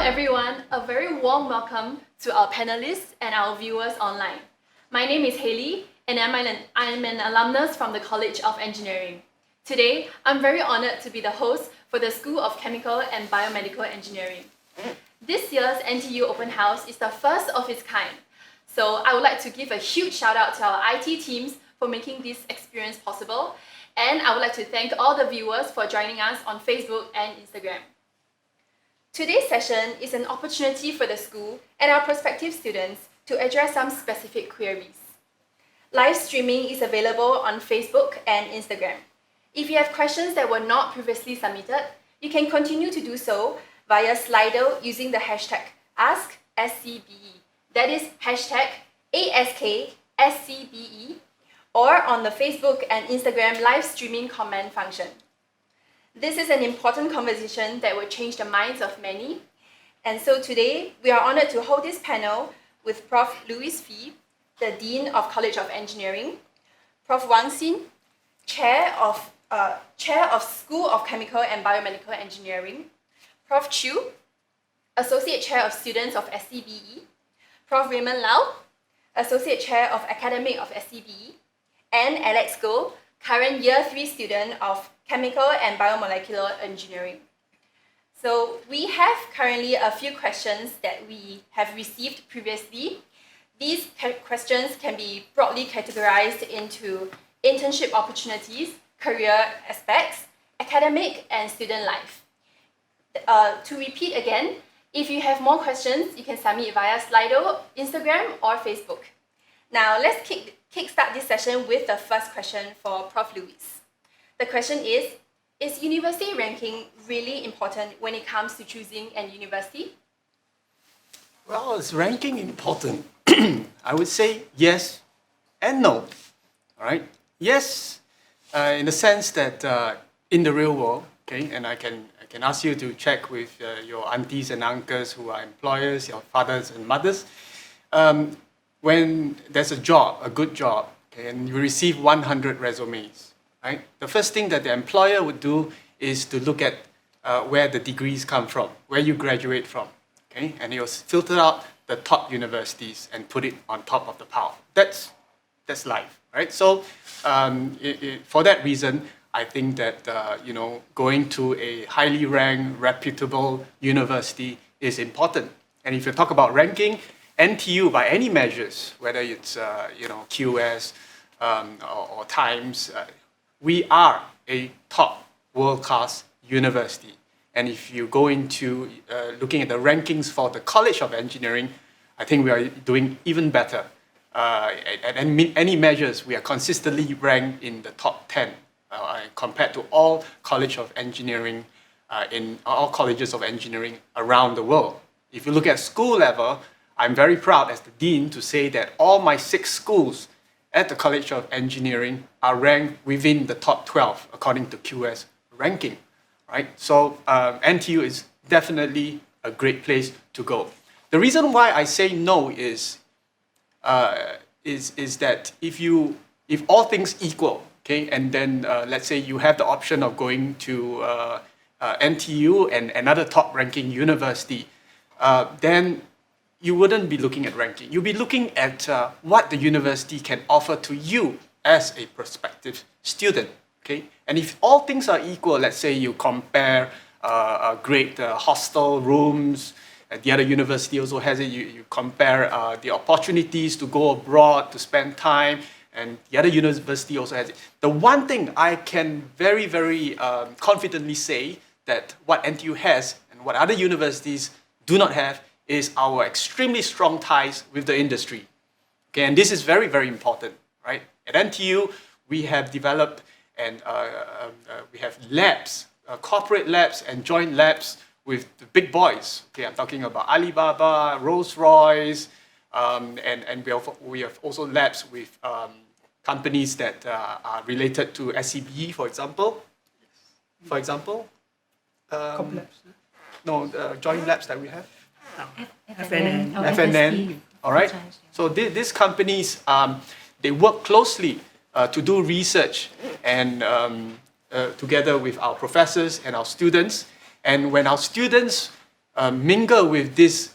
everyone, a very warm welcome to our panelists and our viewers online. My name is Hayley and I'm an alumnus from the College of Engineering. Today, I'm very honored to be the host for the School of Chemical and Biomedical Engineering. This year's NTU Open House is the first of its kind, so I would like to give a huge shout out to our IT teams for making this experience possible, and I would like to thank all the viewers for joining us on Facebook and Instagram. Today's session is an opportunity for the school and our prospective students to address some specific queries. Live streaming is available on Facebook and Instagram. If you have questions that were not previously submitted, you can continue to do so via Slido using the hashtag AskSCBE. That is hashtag AskSCBE, or on the Facebook and Instagram live streaming comment function. This is an important conversation that will change the minds of many. And so today, we are honored to hold this panel with Prof. Louis Fee, the Dean of College of Engineering, Prof. Wang Xin, Chair of School of Chemical and Biomedical Engineering, Prof. Chu, Associate Chair of Students of SCBE, Prof. Raymond Lau, Associate Chair of Academic of SCBE, and Alex Goh, current Year 3 student of Chemical and Biomolecular Engineering. So we have currently a few questions that we have received previously. These questions can be broadly categorized into internship opportunities, career aspects, academic, and student life. To repeat again, if you have more questions, you can submit via Slido, Instagram, or Facebook. Now, let's kickstart this session with the first question for Prof. Louis. The question is university ranking really important when it comes to choosing a university? Well, is ranking important? I would say yes and no. All right. Yes, in the sense that in the real world, okay, and I can ask you to check with your aunties and uncles who are employers, your fathers and mothers. When there's a job, a good job, okay, and you receive 100 resumes, right? The first thing that the employer would do is to look at where the degrees come from, where you graduate from, okay? And he will filter out the top universities and put it on top of the pile. That's life, right? So for that reason, I think that going to a highly ranked, reputable university is important. And if you talk about ranking, NTU by any measures, whether it's QS or Times, we are a top world-class university. And if you go into looking at the rankings for the College of Engineering, I think we are doing even better. At any measures, we are consistently ranked in the top 10 compared to all College of Engineering in all colleges of engineering around the world. If you look at school level, I'm very proud as the Dean to say that all my 6 schools at the College of Engineering are ranked within the top 12 according to QS ranking, right? So NTU is definitely a great place to go. The reason why I say no is that if all things equal, okay, and then let's say you have the option of going to NTU and another top ranking university, then you wouldn't be looking at ranking. You'll be looking at what the university can offer to you as a prospective student, okay? And if all things are equal, let's say you compare great hostel rooms, the other university also has it, you compare the opportunities to go abroad, to spend time, and the other university also has it. The one thing I can very, very confidently say that what NTU has and what other universities do not have is our extremely strong ties with the industry. Okay, and this is very, very important, right? At NTU, we have developed and we have labs, corporate labs and joint labs with the big boys. Okay, I'm talking about Alibaba, Rolls-Royce, and we have also labs with companies that are related to SCBE, for example. The joint labs that we have. FNN. All right. So these companies, they work closely to do research and together with our professors and our students. And when our students mingle with these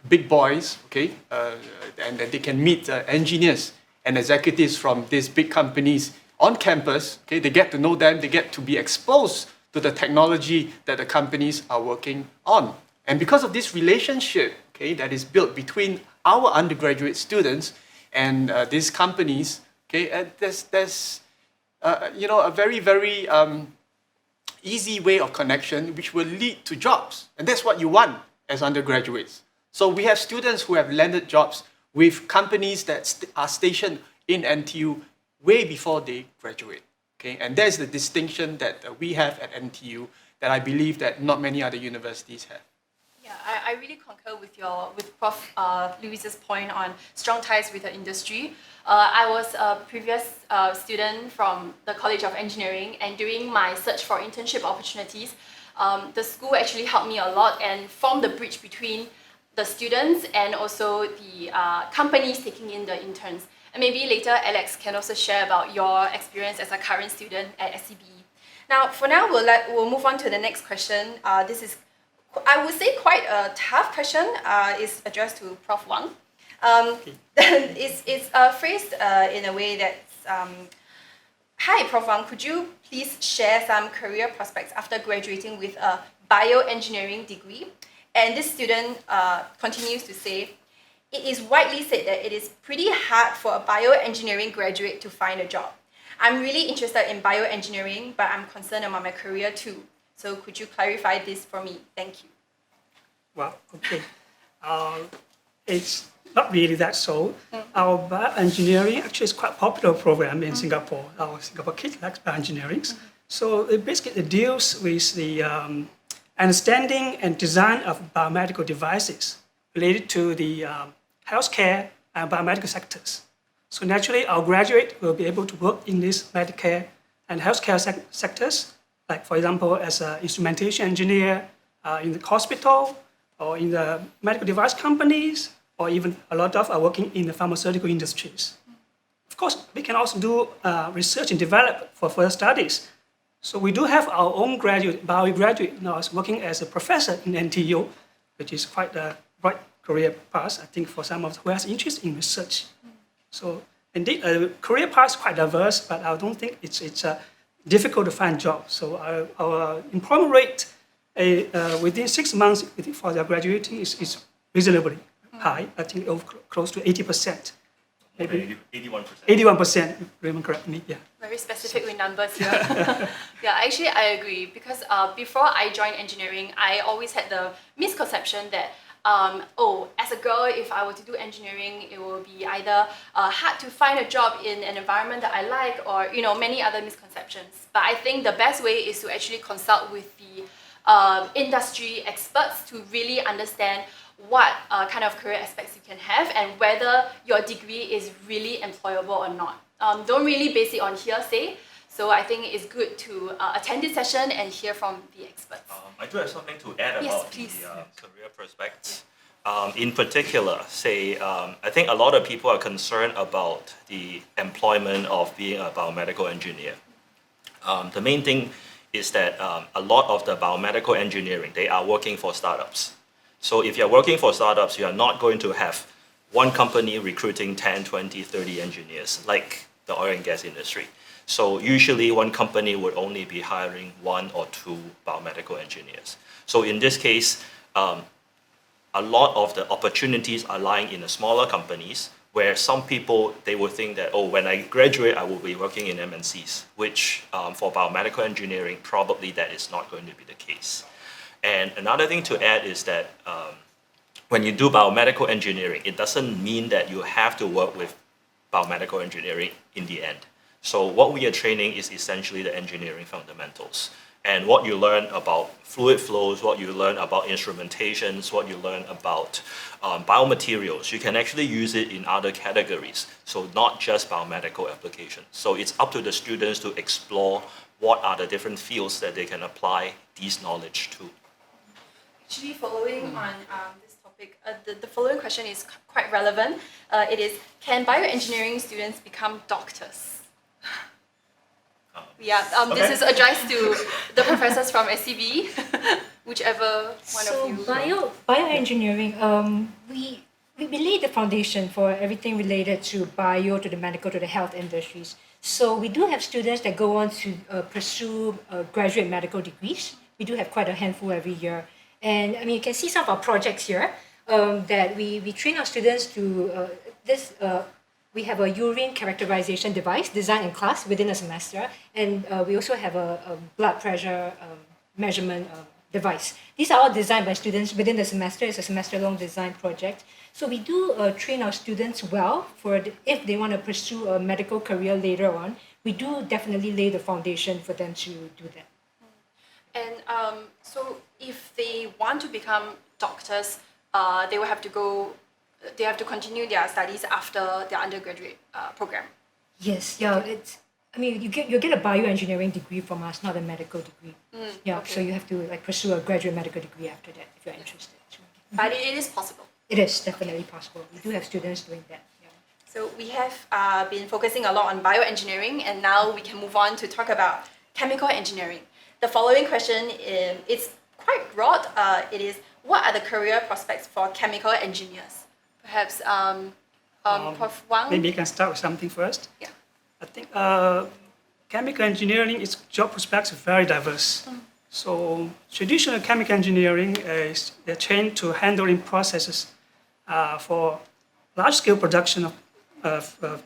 big boys, okay, and that they can meet engineers and executives from these big companies on campus. Okay, they get to know them, they get to be exposed to the technology that the companies are working on. And because of this relationship, okay, that is built between our undergraduate students and these companies, okay, there's a very, very easy way of connection which will lead to jobs. And that's what you want as undergraduates. So we have students who have landed jobs with companies that are stationed in NTU way before they graduate. Okay? And that's the distinction that we have at NTU that I believe that not many other universities have. Yeah, I really concur with Prof. Luis's point on strong ties with the industry. I was a previous student from the College of Engineering, and during my search for internship opportunities, the school actually helped me a lot and formed the bridge between the students and also the companies taking in the interns. And maybe later Alex can also share about your experience as a current student at SCBE. Now, for now, we'll move on to the next question. This is, I would say, quite a tough question. It's addressed to Prof. Wang. It's phrased in a way that's, hi, Prof. Wang, could you please share some career prospects after graduating with a bioengineering degree? And this student continues to say, it is widely said that it is pretty hard for a bioengineering graduate to find a job. I'm really interested in bioengineering, but I'm concerned about my career too. So could you clarify this for me? Thank you. Well, okay. It's not really that so. Our bioengineering actually is quite a popular program in Singapore. Our Singapore kids like bioengineering. So it basically deals with the understanding and design of biomedical devices related to the healthcare and biomedical sectors. So naturally, our graduate will be able to work in these Medicare and healthcare sectors, like for example, as an instrumentation engineer in the hospital or in the medical device companies, or even a lot of are working in the pharmaceutical industries. Of course, we can also do research and develop for further studies. So we do have our own bio graduate now is working as a professor in NTU, which is quite a bright career path, I think, for some of who has interest in research. So indeed, career path is quite diverse, but I don't think it's difficult to find jobs. So our employment rate within 6 months for their graduating is reasonably high. I think close to 80%. Maybe 81%. 81%, Raymond, correct me, yeah. Very specific with numbers here. Yeah, actually I agree, because before I joined engineering, I always had the misconception that as a girl, if I were to do engineering, it will be either hard to find a job in an environment that I like, or many other misconceptions. But I think the best way is to actually consult with the industry experts to really understand what kind of career aspects you can have and whether your degree is really employable or not. Don't really base it on hearsay. So I think it's good to attend this session and hear from the experts. I do have something to add Yes, about please. the career prospects. In particular, I think a lot of people are concerned about the employment of being a biomedical engineer. The main thing is that a lot of the biomedical engineering, they are working for startups. So if you're working for startups, you are not going to have one company recruiting 10, 20, 30 engineers like the oil and gas industry. So usually one company would only be hiring 1 or 2 biomedical engineers. So in this case, a lot of the opportunities are lying in the smaller companies, where some people, they will think that, when I graduate, I will be working in MNCs, which for biomedical engineering, probably that is not going to be the case. And another thing to add is that when you do biomedical engineering, it doesn't mean that you have to work with biomedical engineering in the end. So what we are training is essentially the engineering fundamentals. And what you learn about fluid flows, what you learn about instrumentations, what you learn about biomaterials, you can actually use it in other categories. So not just biomedical applications. So it's up to the students to explore what are the different fields that they can apply these knowledge to. Actually, following on this topic, the following question is quite relevant. It is, can bioengineering students become doctors? Yeah, Okay. This is addressed to the professors from SCBE. Whichever one of you. Bioengineering, we lay the foundation for everything related to bio, to the medical, to the health industries. So we do have students that go on to pursue graduate medical degrees. We do have quite a handful every year. And I mean, you can see some of our projects here that we train our students to we have a urine characterization device designed in class within a semester. And we also have a blood pressure measurement device. These are all designed by students within the semester. It's a semester-long design project. So we do train our students well if they want to pursue a medical career later on. We do definitely lay the foundation for them to do that. And so if they want to become doctors, they will have to go. They have to continue their studies after their undergraduate program. Yes, yeah. I mean, you get a bioengineering degree from us, not a medical degree. Yeah, okay. So you have to pursue a graduate medical degree after that if you're interested. But it is possible. It is definitely possible. We do have students doing that. Yeah. So we have been focusing a lot on bioengineering, and now we can move on to talk about chemical engineering. The following question is quite broad. It is, what are the career prospects for chemical engineers? Perhaps Prof. Wang? Maybe you can start with something first. Yeah. I think chemical engineering, its job prospects are very diverse. So traditional chemical engineering is they're trained to handling processes for large-scale production of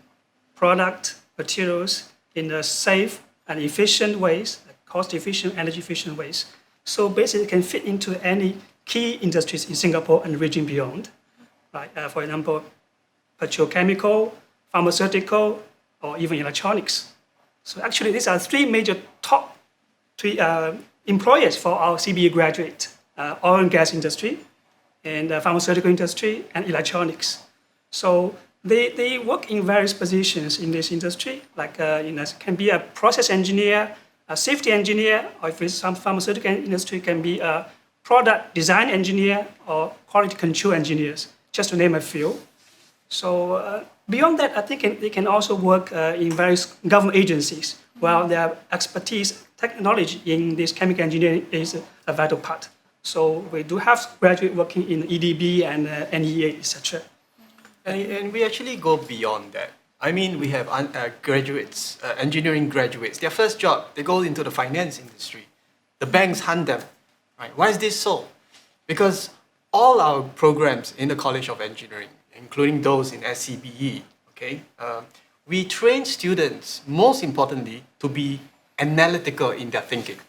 product materials in a safe and efficient ways, cost-efficient, energy-efficient ways. So basically, it can fit into any key industries in Singapore and the region beyond. Like, for example, petrochemical, pharmaceutical, or even electronics. So actually, these are top three employers for our SCBE graduate: oil and gas industry, and pharmaceutical industry, and electronics. So they work in various positions in this industry, like can be a process engineer, a safety engineer, or if it's some pharmaceutical industry, can be a product design engineer or quality control engineers, just to name a few. So beyond that, I think they can also work in various government agencies, while their expertise, technology in this chemical engineering is a vital part. So we do have graduates working in EDB and NEA, etc. And we actually go beyond that. I mean, we have graduates, engineering graduates. Their first job, they go into the finance industry. The banks hunt them. Right? Why is this so? Because all our programs in the College of Engineering, including those in SCBE, okay, we train students, most importantly, to be analytical in their thinking,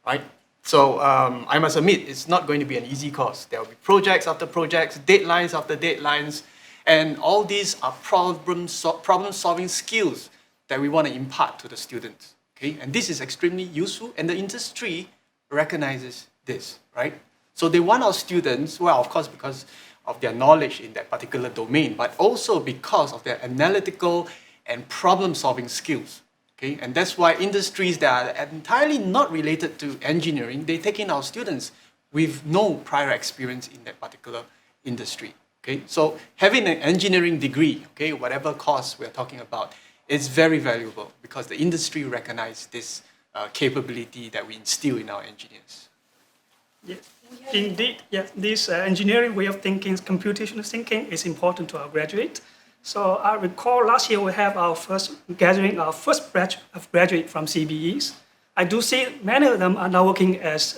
right? So I must admit, it's not going to be an easy course. There will be projects after projects, deadlines after deadlines, and all these are problem-solving skills that we want to impart to the students, okay? And this is extremely useful, and the industry recognizes this, right? So they want our students, well, of course, because of their knowledge in that particular domain, but also because of their analytical and problem-solving skills. Okay? And that's why industries that are entirely not related to engineering, they take in our students with no prior experience in that particular industry. Okay? So having an engineering degree, okay, whatever course we're talking about, is very valuable because the industry recognizes this capability that we instill in our engineers. Yes. Indeed, yes, this engineering way of thinking, computational thinking, is important to our graduate. So I recall last year we have our first batch of graduate from CBEs. I do see many of them are now working as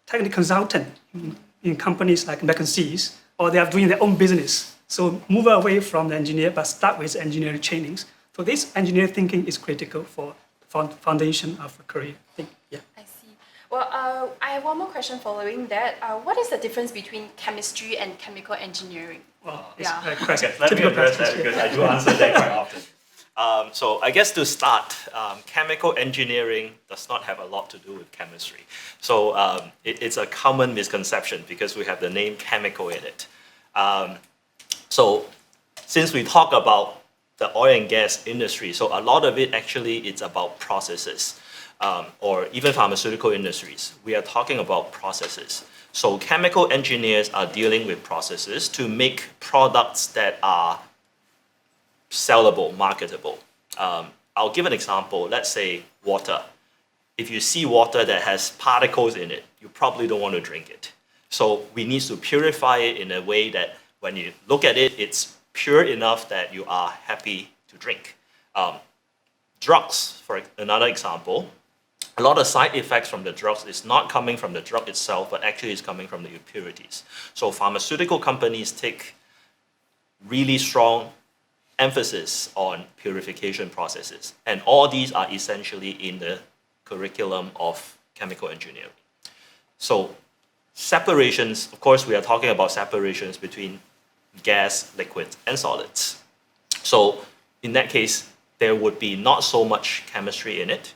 technical consultant in companies like McKinsey's, or they are doing their own business. So move away from the engineer, but start with engineering trainings. So this engineering thinking is critical for the foundation of a career. Yeah. I see. Well, I have one more question following that. What is the difference between chemistry and chemical engineering? Well, Yeah. Okay, let me address that because I do answer that quite often. So I guess to start, chemical engineering does not have a lot to do with chemistry. So it's a common misconception because we have the name chemical in it. So since we talk about the oil and gas industry, so a lot of it actually it's about processes, or even pharmaceutical industries. We are talking about processes. So chemical engineers are dealing with processes to make products that are sellable, marketable. I'll give an example. Let's say water. if you see water that has particles in it, you probably don't want to drink it. So we need to purify it in a way that when you look at it, it's pure enough that you are happy to drink. Drugs, for another example, a lot of side effects from the drugs is not coming from the drug itself, but actually is coming from the impurities. So pharmaceutical companies take really strong emphasis on purification processes. And all these are essentially in the curriculum of chemical engineering. So separations, of course, we are talking about separations between gas, liquid, and solids. So in that case, there would be not so much chemistry in it.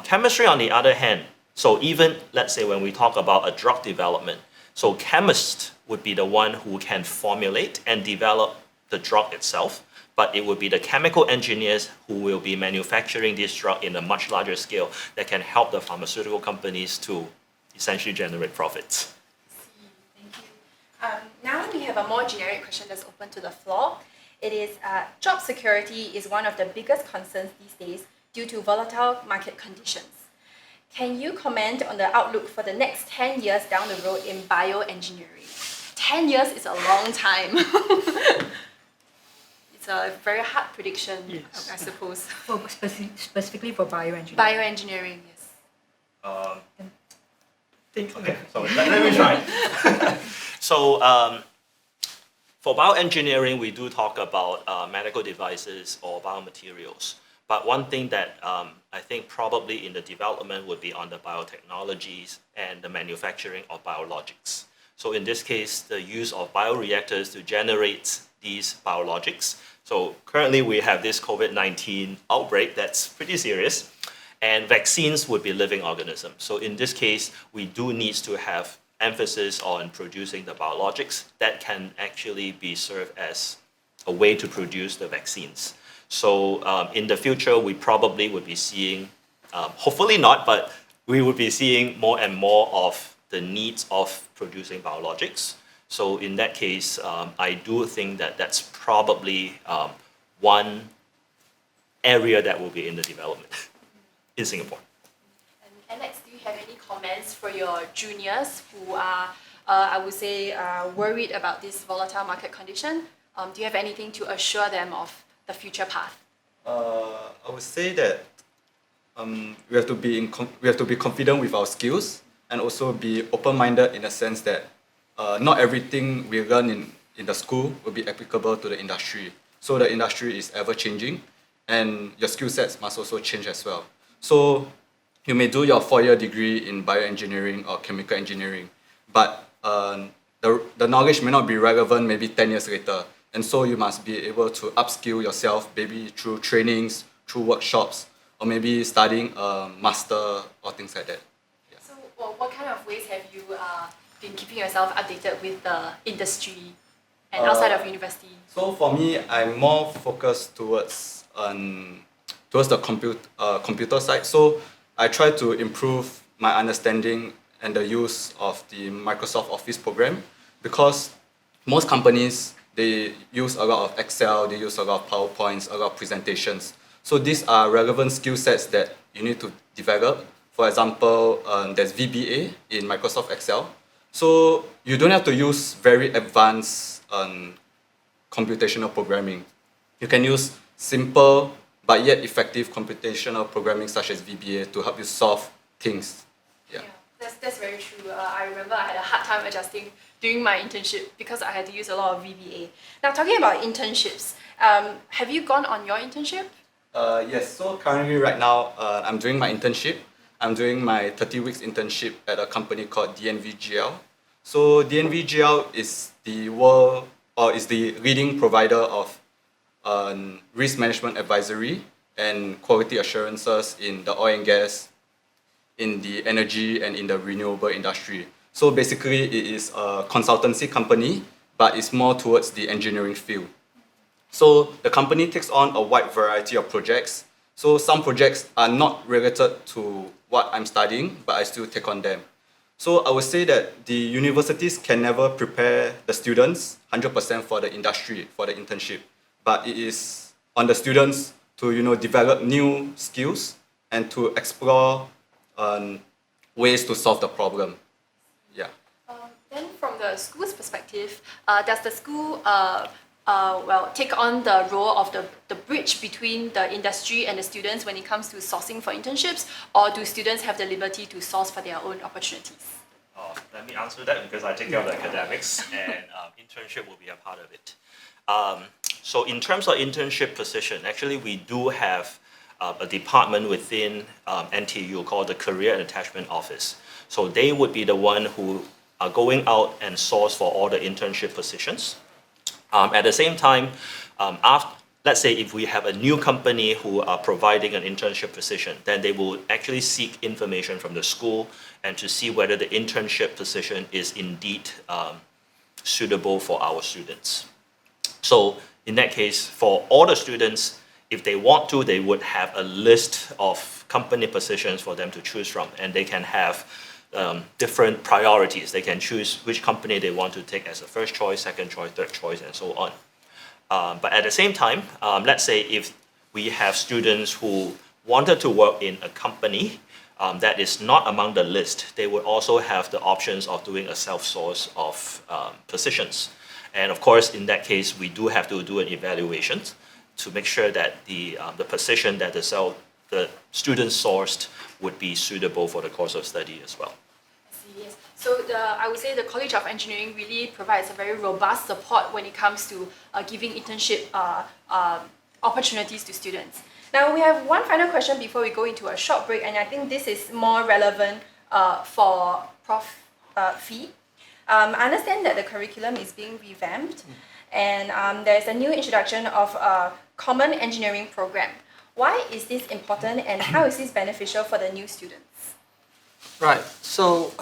Chemistry, on the other hand, so even, let's say, when we talk about a drug development, so chemists would be the one who can formulate and develop the drug itself, but it would be the chemical engineers who will be manufacturing this drug in a much larger scale that can help the pharmaceutical companies to essentially generate profits. Thank you. Now we have a more generic question that's open to the floor. It is job security is one of the biggest concerns these days due to volatile market conditions. Can you comment on the outlook for the next 10 years down the road in bioengineering? 10 years is a long time. It's a very hard prediction, Yes. I suppose. Specifically for bioengineering. Bioengineering, yes. Okay, so let me try. So for bioengineering, we do talk about medical devices or biomaterials. But one thing that I think probably in the development would be on the biotechnologies and the manufacturing of biologics. So in this case, the use of bioreactors to generate these biologics. So currently we have this COVID-19 outbreak that's pretty serious, and vaccines would be living organisms. So in this case, we do need to have emphasis on producing the biologics that can actually be served as a way to produce the vaccines. So in the future, we probably would be seeing, hopefully not, but we would be seeing more and more of the needs of producing biologics. So in that case, I do think that that's probably one area that will be in the development in Singapore. And Alex, do you have any comments for your juniors who are, I would say, worried about this volatile market condition? Do you have anything to assure them of the future path? I would say that we have to be confident with our skills and also be open-minded in the sense that not everything we learn in the school will be applicable to the industry. So the industry is ever-changing, and your skill sets must also change as well. So you may do your 4-year degree in bioengineering or chemical engineering, but the knowledge may not be relevant maybe 10 years later. And so you must be able to upskill yourself, maybe through trainings, through workshops, or maybe studying a master or things like that. Yeah. So what kind of ways have you been keeping yourself updated with the industry and outside of university? So for me, I'm more focused towards the computer side. So I try to improve my understanding and the use of the Microsoft Office program, because most companies, they use a lot of Excel, they use a lot of PowerPoints, a lot of presentations. So these are relevant skill sets that you need to develop. For example, there's VBA in Microsoft Excel. So you don't have to use very advanced computational programming. You can use simple but yet effective computational programming such as VBA to help you solve things. Yeah. That's very true. I remember I had a hard time adjusting during my internship because I had to use a lot of VBA. Now, talking about internships, have you gone on your internship? Yes, so currently right now, I'm doing my internship. I'm doing my 30 weeks internship at a company called DNVGL. So DNVGL is the leading provider of risk management advisory and quality assurances in the oil and gas, in the energy, and in the renewable industry. So basically, it is a consultancy company, but it's more towards the engineering field. So the company takes on a wide variety of projects. So some projects are not related to what I'm studying, but I still take on them. So I would say that the universities can never prepare the students 100% for the industry, for the internship. But it is on the students to develop new skills and to explore ways to solve the problem. Yeah. Then from the school's perspective, does the school take on the role of the bridge between the industry and the students when it comes to sourcing for internships, or do students have the liberty to source for their own opportunities? Let me answer that because I take care of the academics and internship will be a part of it. So in terms of internship position, actually we do have a department within NTU called the Career and Attachment Office. So they would be the one who are going out and source for all the internship positions. At the same time, let's say if we have a new company who are providing an internship position, then they will actually seek information from the school and to see whether the internship position is indeed suitable for our students. So in that case, for all the students, if they want to, they would have a list of company positions for them to choose from, and they can have different priorities. They can choose which company they want to take as a first choice, second choice, third choice, and so on. But at the same time, let's say if we have students who wanted to work in a company that is not among the list, they would also have the options of doing a self-source of positions. And of course, in that case, we do have to do an evaluation to make sure that the position that the student sourced would be suitable for the course of study as well. Yes. So I would say the College of Engineering really provides a very robust support when it comes to giving internship opportunities to students. Now we have one final question before we go into a short break, and I think this is more relevant for Prof. Fee. I understand that the curriculum is being revamped, and there's a new introduction of a common engineering program. Why is this important, and how is this beneficial for the new students? Right. So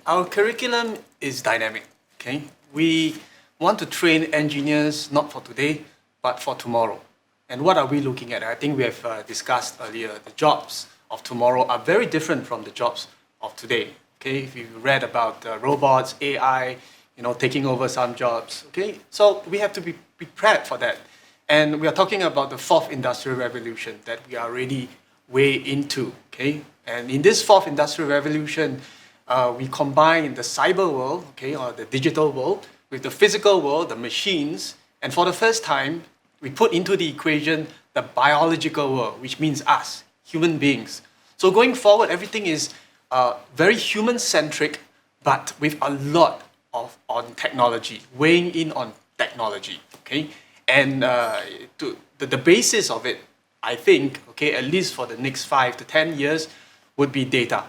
our curriculum is dynamic. Okay. We want to train engineers not for today, but for tomorrow. And what are we looking at? I think we have discussed earlier. The jobs of tomorrow are very different from the jobs of today. Okay. If you read about robots, AI, taking over some jobs. Okay. So we have to be prepared for that. And we are talking about the fourth industrial revolution that we are already way into. Okay. And in this fourth industrial revolution, we combine the cyber world, okay, or the digital world, with the physical world, the machines, and for the first time, we put into the equation the biological world, which means us, human beings. So going forward, everything is very human-centric, but with a lot on technology, weighing in on technology, okay? And the basis of it, I think, okay, at least for the next 5 to 10 years, would be data.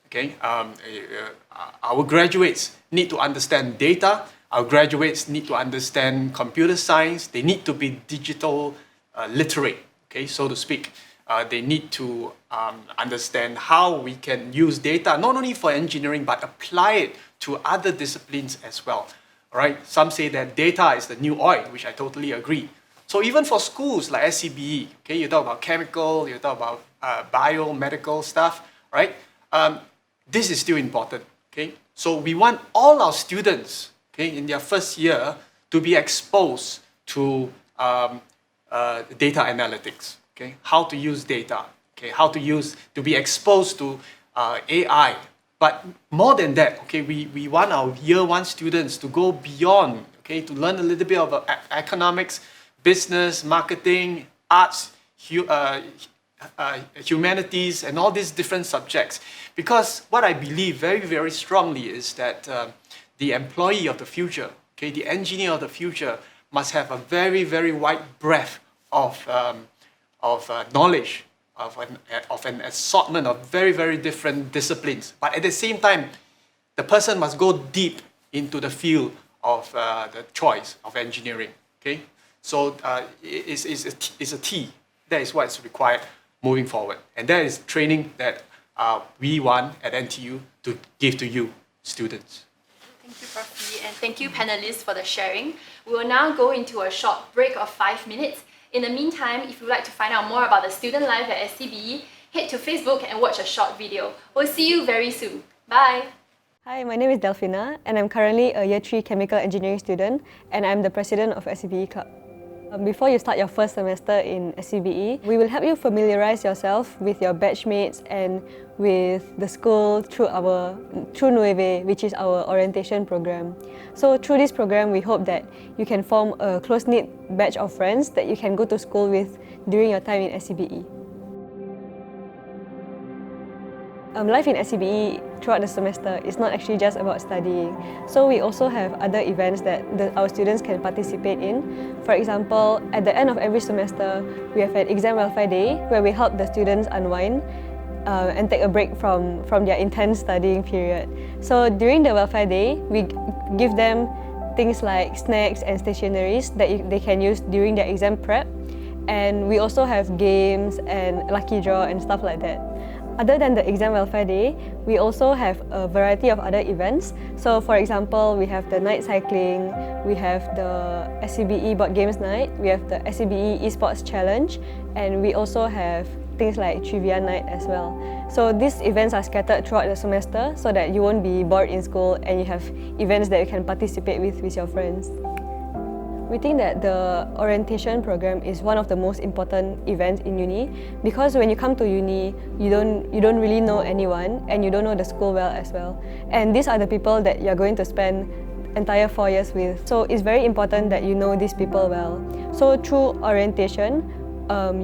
Okay, our graduates need to understand data. Our graduates need to understand computer science. They need to be digital literate, okay, so to speak. They need to understand how we can use data, not only for engineering, but apply it to other disciplines as well. All right, some say that data is the new oil, which I totally agree. So even for schools like SCBE, okay, you talk about chemical, you talk about biomedical stuff, right? This is still important, okay? So we want all our students, okay, in their first year to be exposed to data analytics, okay? How to use data, okay? To be exposed to AI. But more than that, okay, we want our year one students to go beyond, okay, to learn a little bit of economics, business, marketing, arts, humanities, and all these different subjects. Because what I believe very, very strongly is that the employee of the future, okay, the engineer of the future must have a very, very wide breadth of knowledge, of an assortment of very, very different disciplines. But at the same time, the person must go deep into the field of the choice of engineering, okay? So it's a T. That is what is required moving forward. And that is training that we want at NTU to give to you, students. Thank you, Prof. Lee, and thank you, panelists, for the sharing. We will now go into a short break of 5 minutes. In the meantime, if you'd like to find out more about the student life at SCBE, head to Facebook and watch a short video. We'll see you very soon. Bye! Hi, my name is Delphina, and I'm currently a Year 3 Chemical Engineering student, and I'm the president of SCBE Club. Before you start your first semester in SCBE, we will help you familiarize yourself with your batchmates and with the school through Nueve, which is our orientation program. So through this program, we hope that you can form a close-knit batch of friends that you can go to school with during your time in SCBE. Life in SCBE throughout the semester is not actually just about studying. So we also have other events that our students can participate in. For example, at the end of every semester, we have an exam welfare day where we help the students unwind and take a break from their intense studying period. So during the welfare day, we give them things like snacks and stationeries that they can use during their exam prep. And we also have games and lucky draw and stuff like that. Other than the exam welfare day, we also have a variety of other events. So for example, we have the night cycling, we have the SCBE board games night, we have the SCBE esports challenge, and we also have things like trivia night as well. So these events are scattered throughout the semester so that you won't be bored in school and you have events that you can participate with your friends. We think that the orientation program is one of the most important events in uni because when you come to uni, you don't really know anyone and you don't know the school well as well. And these are the people that you're going to spend entire 4 years with. So it's very important that you know these people well. So through orientation,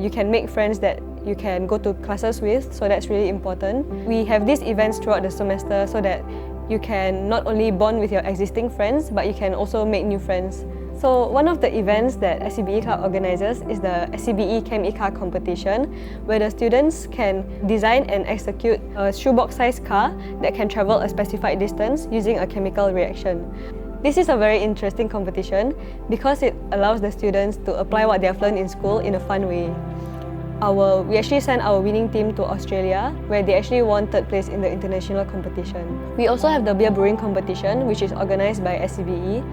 you can make friends that you can go to classes with, so that's really important. We have these events throughout the semester so that you can not only bond with your existing friends, but you can also make new friends. So one of the events that SCBE Club organizes is the SCBE Chem E-Car competition, where the students can design and execute a shoebox-sized car that can travel a specified distance using a chemical reaction. This is a very interesting competition because it allows the students to apply what they have learned in school in a fun way. We actually sent our winning team to Australia, where they actually won 3rd place in the international competition. We also have the beer brewing competition, which is organized by SCBE.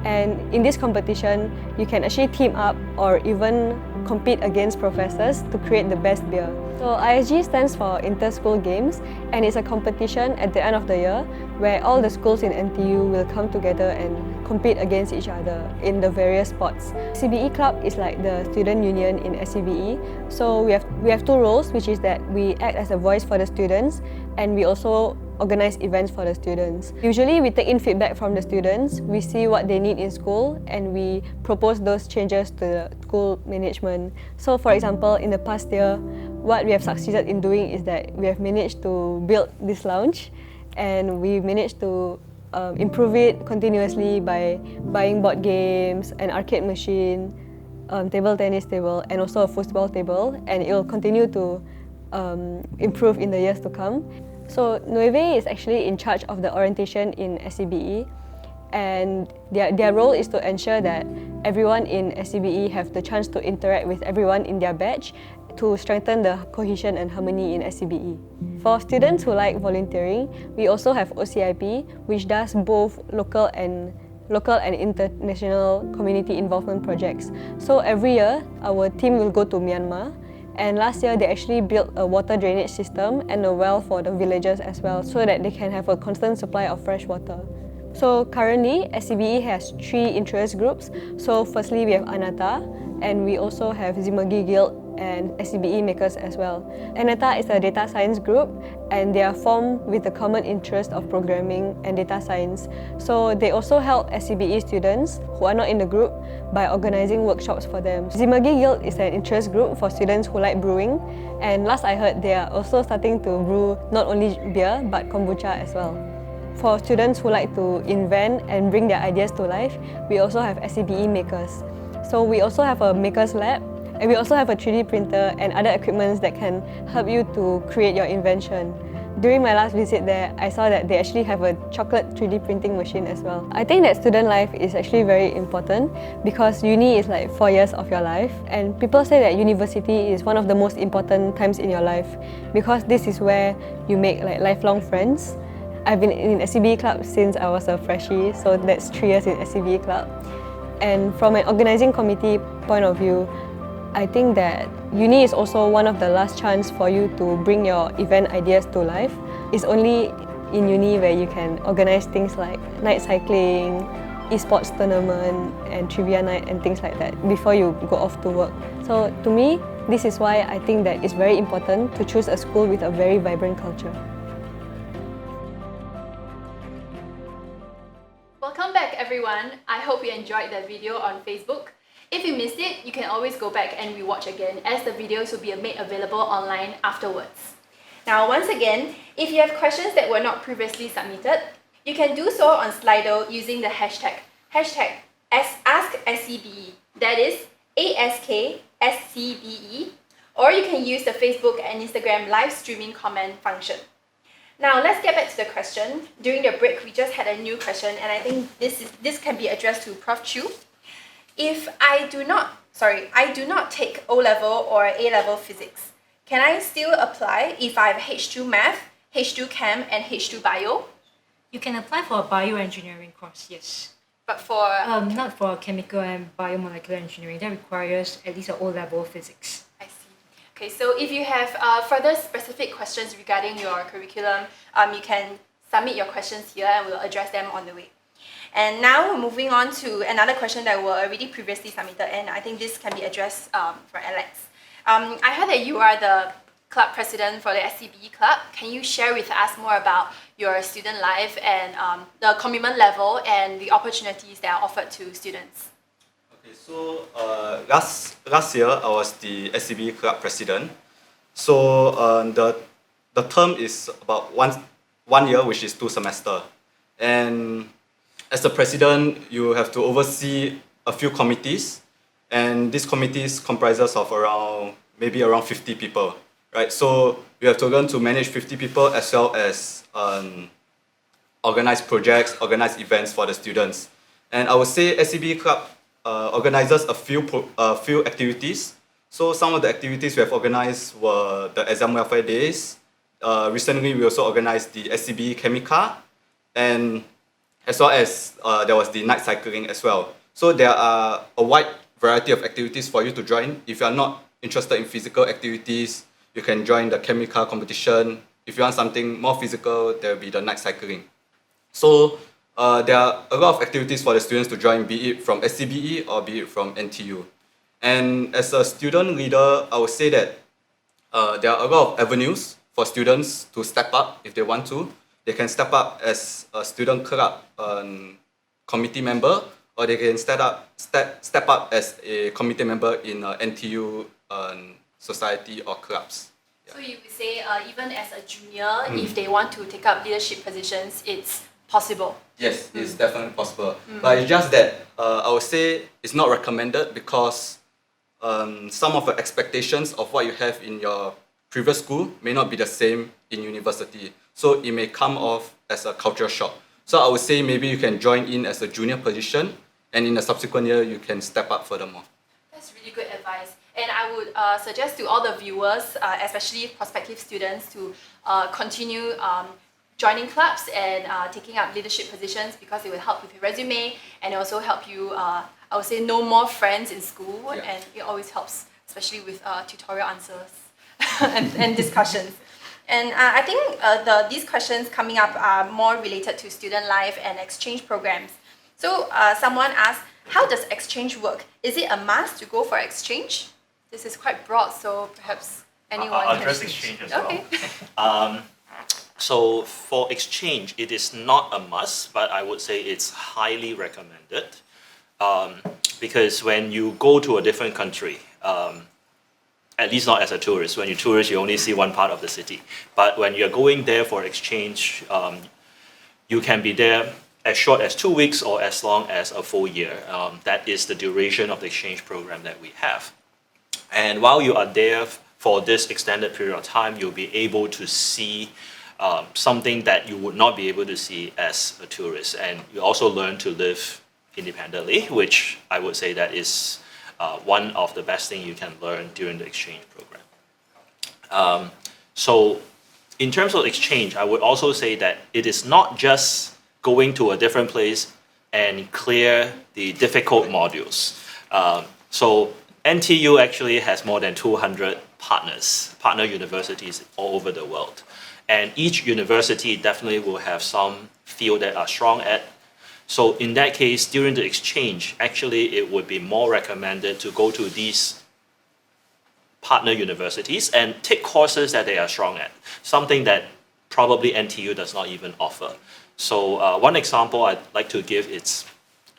And in this competition, you can actually team up or even compete against professors to create the best beer. So ISG stands for Inter-School Games, and it's a competition at the end of the year where all the schools in NTU will come together and compete against each other in the various sports. SCBE Club is like the student union in SCBE. So we have 2 roles, which is that we act as a voice for the students and we also organize events for the students. Usually we take in feedback from the students, we see what they need in school and we propose those changes to the school management. So for example, in the past year, what we have succeeded in doing is that we have managed to build this lounge and we managed to improve it continuously by buying board games, an arcade machine, table tennis table and also a football table, and it will continue to improve in the years to come. So Nueve is actually in charge of the orientation in SCBE, and their role is to ensure that everyone in SCBE have the chance to interact with everyone in their batch to strengthen the cohesion and harmony in SCBE. For students who like volunteering, we also have OCIP, which does both local and international community involvement projects. So every year, our team will go to Myanmar. And last year, they actually built a water drainage system and a well for the villagers as well, so that they can have a constant supply of fresh water. So currently, SCBE has 3 interest groups. So firstly, we have Anata, and we also have Zimagi Guild and SCBE Makers as well. Anata is a data science group, and they are formed with the common interest of programming and data science. So they also help SCBE students who are not in the group by organizing workshops for them. Zimagi Guild is an interest group for students who like brewing, and last I heard, they are also starting to brew not only beer but kombucha as well. For students who like to invent and bring their ideas to life, we also have SCBE Makers. So we also have a Makers Lab, and we also have a 3D printer and other equipments that can help you to create your invention. During my last visit there, I saw that they actually have a chocolate 3D printing machine as well. I think that student life is actually very important because uni is like 4 years of your life, and people say that university is one of the most important times in your life because this is where you make like lifelong friends. I've been in SCBE Club since I was a freshie, so that's 3 years in SCBE Club. And from an organizing committee point of view, I think that uni is also one of the last chance for you to bring your event ideas to life. It's only in uni where you can organize things like night cycling esports tournament and trivia night and things like that before you go off to work. So to me, this is why I think that it's very important to choose a school with a very vibrant culture. Welcome back everyone. I hope you enjoyed the video on Facebook. If you missed it, you can always go back and rewatch again as the videos will be made available online afterwards. Now once again, if you have questions that were not previously submitted, you can do so on Slido using the hashtag AskSCBE, that is AskSCBE, or you can use the Facebook and Instagram live streaming comment function. Now let's get back to the question. During the break, we just had a new question, and I think this can be addressed to Prof. Chu. If I do not take O-level or A-level physics, can I still apply if I have H2 Math, H2 Chem, and H2 Bio? You can apply for a bioengineering course, yes. But for Not for chemical and biomolecular engineering. That requires at least an O-level physics. I see. Okay, so if you have further specific questions regarding your curriculum, you can submit your questions here and we'll address them on the way. And now we're moving on to another question that were already previously submitted, and I think this can be addressed for Alex. I heard that you are the club president for the SCBE club. Can you share with us more about your student life and the commitment level and the opportunities that are offered to students? Okay, so last year I was the SCBE club president. So the term is about one year, which is 2 semesters. And as the president, you have to oversee a few committees, and these committees comprises of around 50 people, right? So you have to learn to manage 50 people as well as organize projects, organize events for the students. And I would say SCBE Club organizes a few activities. So some of the activities we have organized were the exam welfare days. Recently, we also organized the SCBE Chemica, and as well as there was the night cycling as well. So there are a wide variety of activities for you to join. If you are not interested in physical activities, you can join the chemical competition. If you want something more physical, there will be the night cycling. So there are a lot of activities for the students to join, be it from SCBE or be it from NTU. And as a student leader, I would say that there are a lot of avenues for students to step up if they want to. They can step up as a student club committee member, or they can step up as a committee member in NTU society or clubs. Yeah. So you would say even as a junior, if they want to take up leadership positions, it's possible? Yes, it's definitely possible. But it's just that I would say it's not recommended because some of the expectations of what you have in your previous school may not be the same in university. So it may come off as a culture shock. So I would say maybe you can join in as a junior position, and in the subsequent year, you can step up furthermore. That's really good advice. And I would suggest to all the viewers, especially prospective students, to continue joining clubs and taking up leadership positions, because it will help with your resume and also help you, I would say, know more friends in school. Yeah. And it always helps, especially with tutorial answers and discussions. And I think these questions coming up are more related to student life and exchange programs. So someone asked, how does exchange work? Is it a must to go for exchange? This is quite broad, so perhaps anyone I'll can address exchange as okay. well. So for exchange, it is not a must, but I would say it's highly recommended. Because when you go to a different country, at least not as a tourist. When you're a tourist, you only see one part of the city. But when you're going there for exchange, you can be there as short as 2 weeks or as long as a full year. That is the duration of the exchange program that we have. And while you are there for this extended period of time, you'll be able to see something that you would not be able to see as a tourist. And you also learn to live independently, which I would say that is one of the best things you can learn during the exchange program. So in terms of exchange, I would also say that it is not just going to a different place and clear the difficult modules. So NTU actually has more than 200 partner universities all over the world. And each university definitely will have some field that are strong at, So in that case, during the exchange, actually it would be more recommended to go to these partner universities and take courses that they are strong at, something that probably NTU does not even offer. So one example I'd like to give is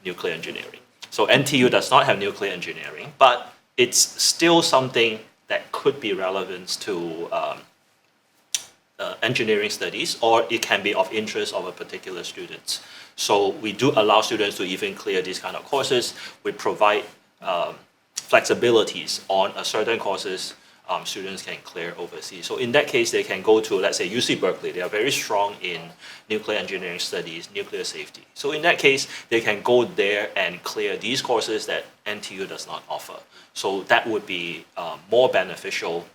nuclear engineering. So NTU does not have nuclear engineering, but it's still something that could be relevant to engineering studies, or it can be of interest of a particular student. So we do allow students to even clear these kind of courses. We provide flexibilities on a certain courses students can clear overseas. So in that case, they can go to, let's say, UC Berkeley. They are very strong in nuclear engineering studies, nuclear safety. So in that case, they can go there and clear these courses that NTU does not offer. So that would be more beneficial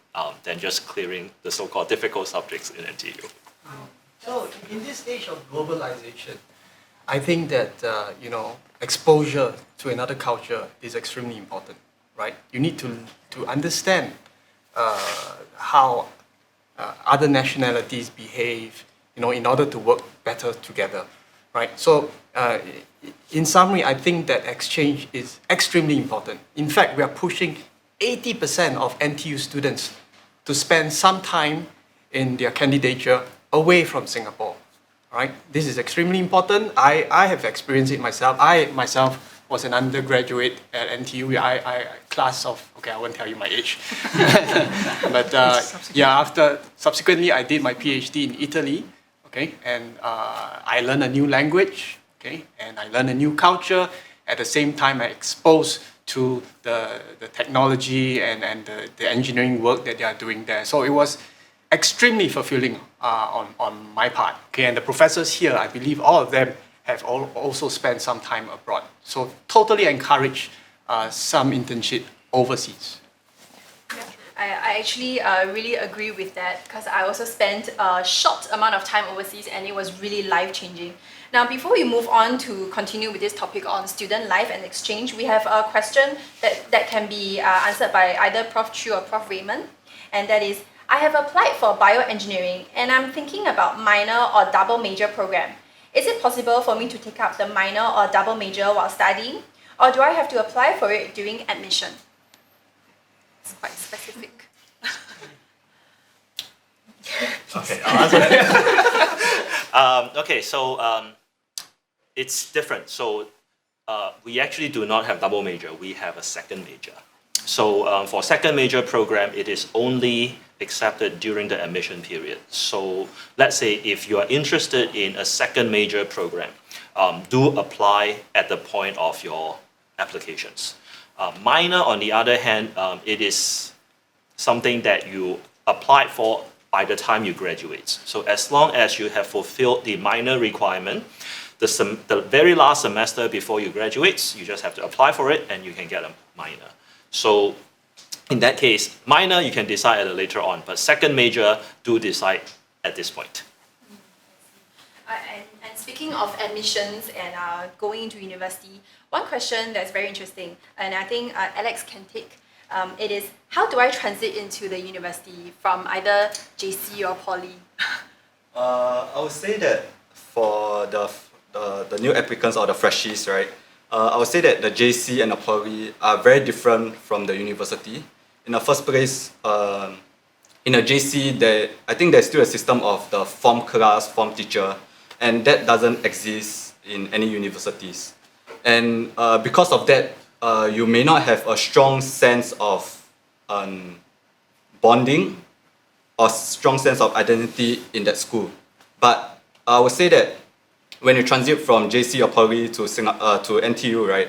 than just clearing the so-called difficult subjects in NTU. So in this age of globalization, I think that exposure to another culture is extremely important, right? You need to understand how other nationalities behave, in order to work better together, right? So in summary, I think that exchange is extremely important. In fact, we are pushing 80% of NTU students to spend some time in their candidature away from Singapore, right? This is extremely important. I have experienced it myself. I myself was an undergraduate at NTU. I class of, okay, I won't tell you my age. But subsequently I did my PhD in Italy, okay? And I learned a new language, okay? And I learned a new culture. At the same time, I exposed to the technology and the engineering work that they are doing there. So it was extremely fulfilling on my part. Okay, and the professors here, I believe all of them have also spent some time abroad. So totally encourage some internship overseas. Yeah, I actually really agree with that, because I also spent a short amount of time overseas and it was really life-changing. Now, before we move on to continue with this topic on student life and exchange, we have a question that can be answered by either Prof. Chu or Prof. Raymond, and that is, I have applied for bioengineering and I'm thinking about minor or double major program. Is it possible for me to take up the minor or double major while studying, or do I have to apply for it during admission? It's quite specific. Okay, I'll answer that. Okay, so it's different. So we actually do not have double major. We have a second major. So for second major program, it is only accepted during the admission period. So let's say if you are interested in a second major program, do apply at the point of your applications. Minor, on the other hand, it is something that you applied for by the time you graduate. So as long as you have fulfilled the minor requirement, the very last semester before you graduate, you just have to apply for it and you can get a minor. So in that case, minor you can decide at a later on, but second major do decide at this point. And speaking of admissions and going into university, one question that's very interesting, and I think Alex can take, it is, how do I transit into the university from either JC or Poly? I would say that for the new applicants or the freshies, right? I would say that the JC and the Poly are very different from the university. In the first place, in a JC, I think there's still a system of the form class, form teacher, and that doesn't exist in any universities. And because of that, you may not have a strong sense of bonding or strong sense of identity in that school. But I would say that when you transit from JC or Poly to NTU, right,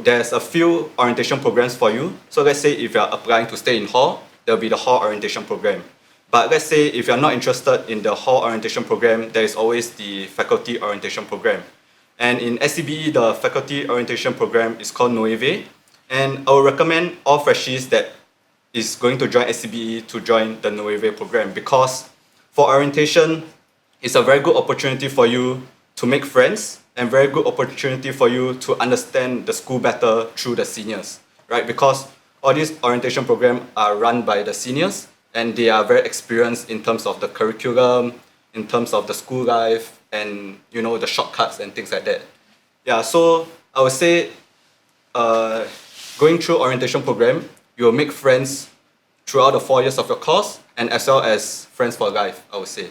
there's a few orientation programs for you. So let's say if you're applying to stay in hall, there'll be the hall orientation program. But let's say if you're not interested in the hall orientation program, there is always the faculty orientation program. And in SCBE, the faculty orientation program is called Nueve. And I would recommend all freshies that is going to join SCBE to join the Nueve program, because for orientation, it's a very good opportunity for you to make friends and very good opportunity for you to understand the school better through the seniors, right? Because all these orientation programs are run by the seniors and they are very experienced in terms of the curriculum, in terms of the school life, and the shortcuts and things like that. Yeah, so I would say going through orientation program, you will make friends throughout the 4 years of your course and as well as friends for life, I would say.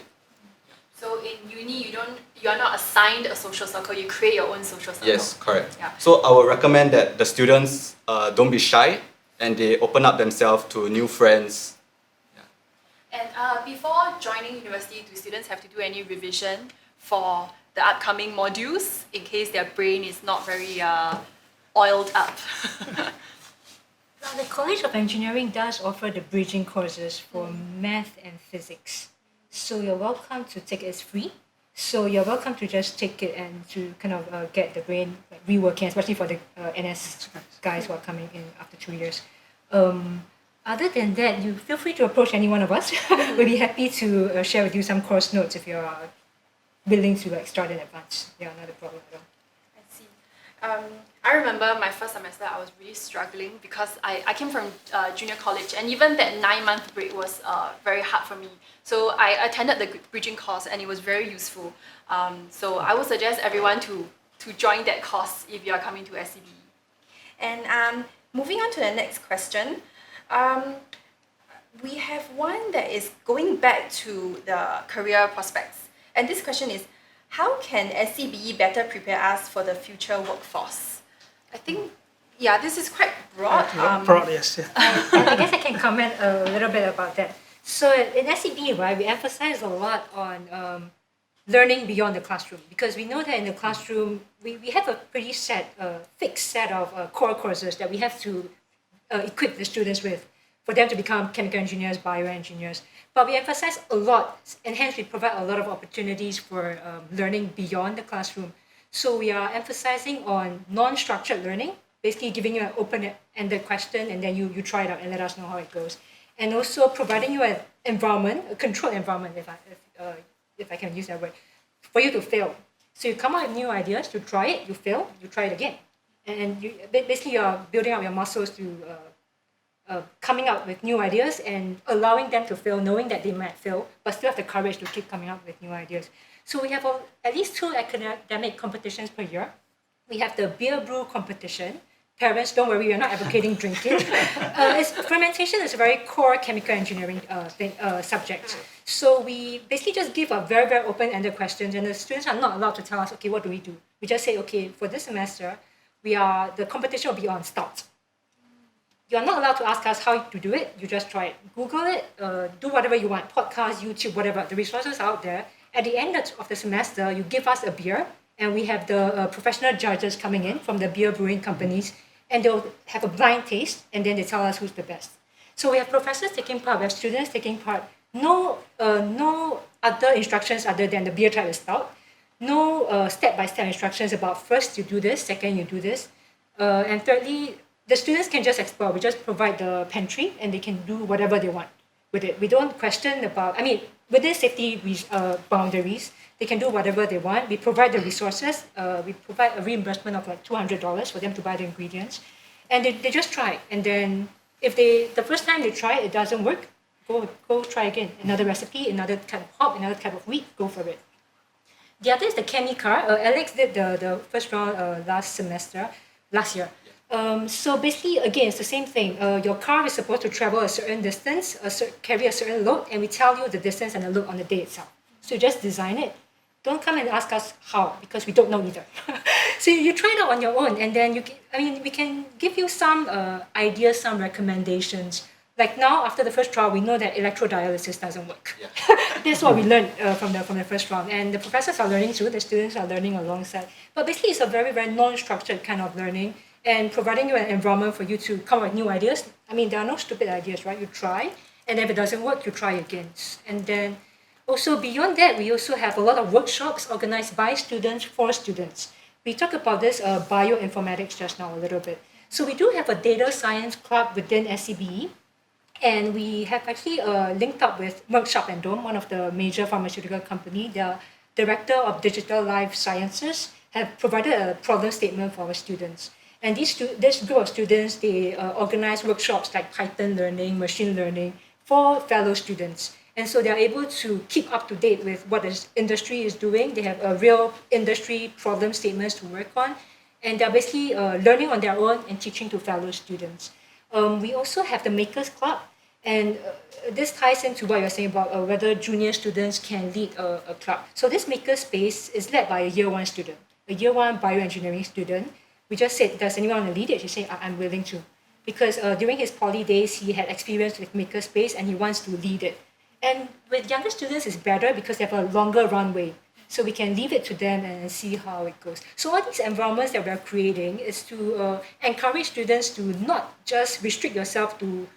So in uni, you are not assigned a social circle, you create your own social circle. Yes, correct. Yeah. So I would recommend that the students don't be shy and they open up themselves to new friends. And before joining university, do students have to do any revision for the upcoming modules in case their brain is not very oiled up? Now, the College of Engineering does offer the bridging courses for math and physics. So you're welcome to take it. It's free. So you're welcome to just take it and to kind of get the brain like, reworking, especially for the NS guys who are coming in after 2 years. Other than that, you feel free to approach any one of us. We'll be happy to share with you some course notes if you're willing to like start in advance. Yeah, not a problem at all. I see. I remember my first semester, I was really struggling because I came from junior college, and even that 9-month break was very hard for me. So I attended the bridging course and it was very useful. So I would suggest everyone to join that course if you are coming to SCBE. And moving on to the next question, we have one that is going back to the career prospects. And this question is, how can SCBE better prepare us for the future workforce? I think, yeah, this is quite broad. Broad, yes. Yeah. I guess I can comment a little bit about that. So in SCBE, right, we emphasize a lot on learning beyond the classroom, because we know that in the classroom, we have a pretty fixed set of core courses that we have to equip the students with for them to become chemical engineers, bioengineers. But we emphasize a lot, and hence we provide a lot of opportunities for learning beyond the classroom. So we are emphasizing on non-structured learning, basically giving you an open-ended question and then you try it out and let us know how it goes. And also providing you an environment, a controlled environment, if I can use that word, for you to fail. So you come up with new ideas, you try it, you fail, you try it again. And you basically you're building up your muscles to coming up with new ideas and allowing them to fail, knowing that they might fail, but still have the courage to keep coming up with new ideas. So we have at least 2 academic competitions per year. We have the beer brew competition. Parents, don't worry, we're not advocating drinking. Fermentation is a very core chemical engineering subject. So we basically just give a very, very open-ended questions, and the students are not allowed to tell us, okay, what do we do? We just say, okay, for this semester, the competition will be on stout. You're not allowed to ask us how to do it. You just try it. Google it, do whatever you want, podcast, YouTube, whatever. The resources are out there. At the end of the semester, you give us a beer, and we have the professional judges coming in from the beer brewing companies, and they'll have a blind taste, and then they tell us who's the best. So we have professors taking part, we have students taking part. No other instructions other than the beer type is stout. No step-by-step instructions about first you do this, second you do this. And thirdly, the students can just explore. We just provide the pantry, and they can do whatever they want with it. We don't question about, within safety boundaries, they can do whatever they want. We provide the resources. We provide a reimbursement of like $200 for them to buy the ingredients. And they just try. And then if the first time they try, it doesn't work, go try again. Another recipe, another type of hop, another type of wheat, go for it. The other is the Chemi car. Alex did the first round last year. So basically, again, it's the same thing. Your car is supposed to travel a certain distance, carry a certain load, and we tell you the distance and the load on the day itself. So you just design it. Don't come and ask us how, because we don't know either. So you try it out on your own, and then we can give you some ideas, some recommendations. Like now, after the first trial, we know that electrodialysis doesn't work. Yeah. That's what we learned from the first round, and the professors are learning too. The students are learning alongside. But basically, it's a very, very non-structured kind of learning, and providing you an environment for you to come up with new ideas. There are no stupid ideas, right? You try, and if it doesn't work, you try again. And then also beyond that, we also have a lot of workshops organized by students for students. We talked about this bioinformatics just now a little bit. So we do have a data science club within SCBE, and we have actually linked up with Merck Sharp and Dohme, one of the major pharmaceutical companies. The director of digital life sciences have provided a problem statement for our students. And this group of students, they organize workshops like Python learning, machine learning for fellow students. And so they're able to keep up to date with what the industry is doing. They have a real industry problem statements to work on. And they're basically learning on their own and teaching to fellow students. We also have the Makers Club. And this ties into what you're saying about whether junior students can lead a club. So this makerspace is led by a year one student, a year one bioengineering student. We just said, does anyone want to lead it? He said, I'm willing to. Because during his poly days, he had experience with makerspace and he wants to lead it. And with younger students, it's better because they have a longer runway. So we can leave it to them and see how it goes. So all these environments that we're creating is to encourage students to not just restrict yourself to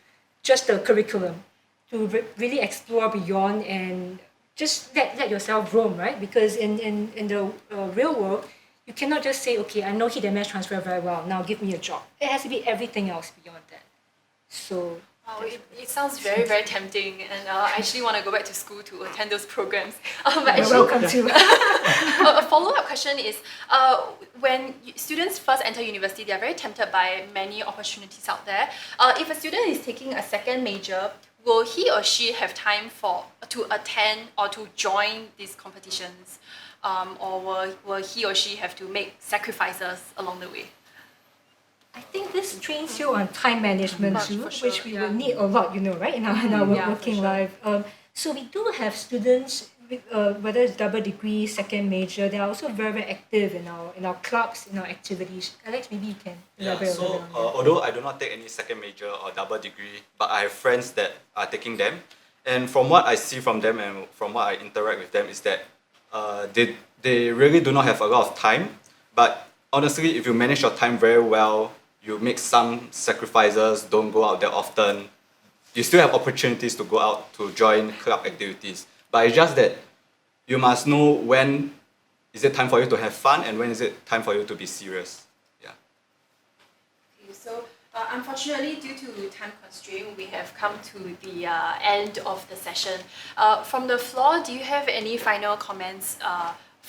just the curriculum, to really explore beyond and just let yourself roam, right? Because in the real world, you cannot just say, okay, I know heat and mass transfer very well, now give me a job. It has to be everything else beyond that. So Wow, it sounds very, very tempting, and I actually want to go back to school to attend those programs. But actually, welcome to. a follow-up question is, when students first enter university, they are very tempted by many opportunities out there. If a student is taking a second major, will he or she have time to attend or to join these competitions? Or will he or she have to make sacrifices along the way? I think this trains you on time management too, For sure, which we yeah. will need a lot, right, in our Yeah, for working sure. life. So we do have students, with, whether it's double degree, second major, they are also very, very active in our clubs, in our activities. Alex, maybe you can Yeah, elaborate so on that. although I do not take any second major or double degree, but I have friends that are taking them. And from what I see from them and from what I interact with them is that they really do not have a lot of time. But honestly, if you manage your time very well, you make some sacrifices, don't go out there often, you still have opportunities to go out to join club activities. But it's just that you must know when is it time for you to have fun and when is it time for you to be serious. Yeah. Okay, so unfortunately, due to time constraint, we have come to the end of the session. From the floor, do you have any final comments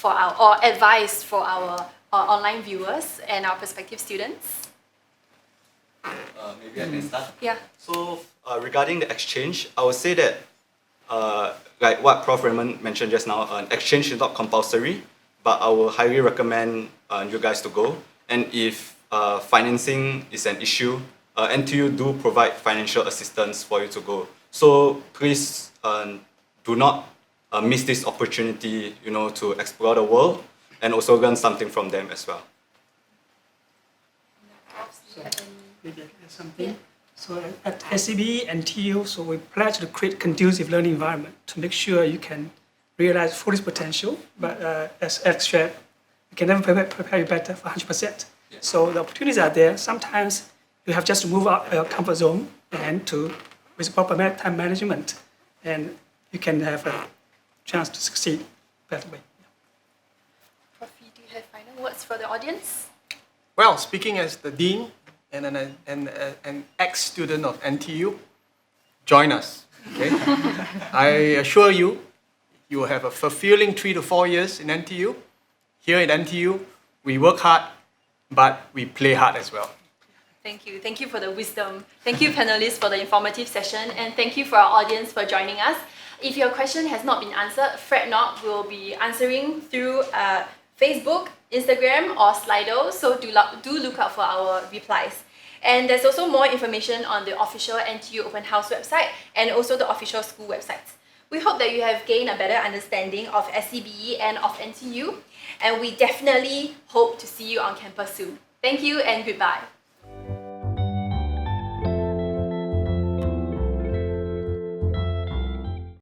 or advice for our online viewers and our prospective students? Maybe I can start. Yeah. So regarding the exchange, I would say that like what Prof. Raymond mentioned just now, an exchange is not compulsory, but I will highly recommend you guys to go. And if financing is an issue, NTU do provide financial assistance for you to go. So please do not miss this opportunity, to explore the world and also learn something from them as well. Maybe I can add something. So at SCBE and NTU, so we pledge to create conducive learning environment to make sure you can realize full potential. But as Alex shared, we can never prepare you better for 100%. Yeah. So the opportunities are there. Sometimes you have just to move out of your comfort zone and with proper time management, and you can have a chance to succeed better way. Prof, do you have final words for the audience? Well, speaking as the dean and an ex-student of NTU, join us. Okay? I assure you, you will have a fulfilling 3 to 4 years in NTU. Here at NTU, we work hard, but we play hard as well. Thank you. Thank you for the wisdom. Thank you, panelists, for the informative session. And thank you for our audience for joining us. If your question has not been answered, fret not. We'll be answering through Facebook, Instagram, or Slido. So do look out for our replies. And there's also more information on the official NTU Open House website and also the official school websites. We hope that you have gained a better understanding of SCBE and of NTU. And we definitely hope to see you on campus soon. Thank you and goodbye.